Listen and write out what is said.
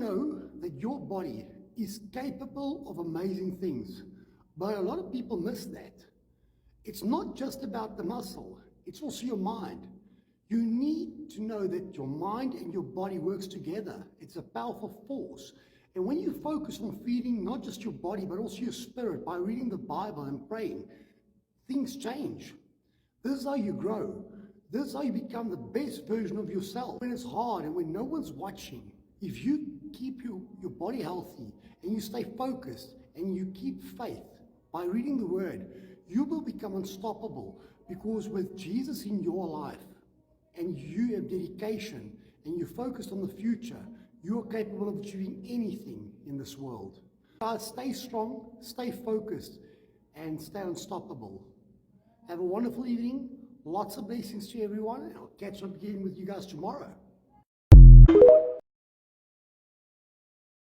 know that your body is capable of amazing things? But a lot of people miss that. It's not just about the muscle, it's also your mind. You need to know that your mind and your body works together. It's a powerful force. And when you focus on feeding not just your body, but also your spirit by reading the Bible and praying, things change. This is how you grow. This is how you become the best version of yourself. When it's hard and when no one's watching, if you keep your body healthy and you stay focused and you keep faith by reading the Word, you will become unstoppable, because with Jesus in your life and you have dedication and you're focused on the future, you are capable of achieving anything in this world. Stay strong, stay focused, and stay unstoppable. Have a wonderful evening. Lots of blessings to everyone. I'll catch up again with you guys tomorrow.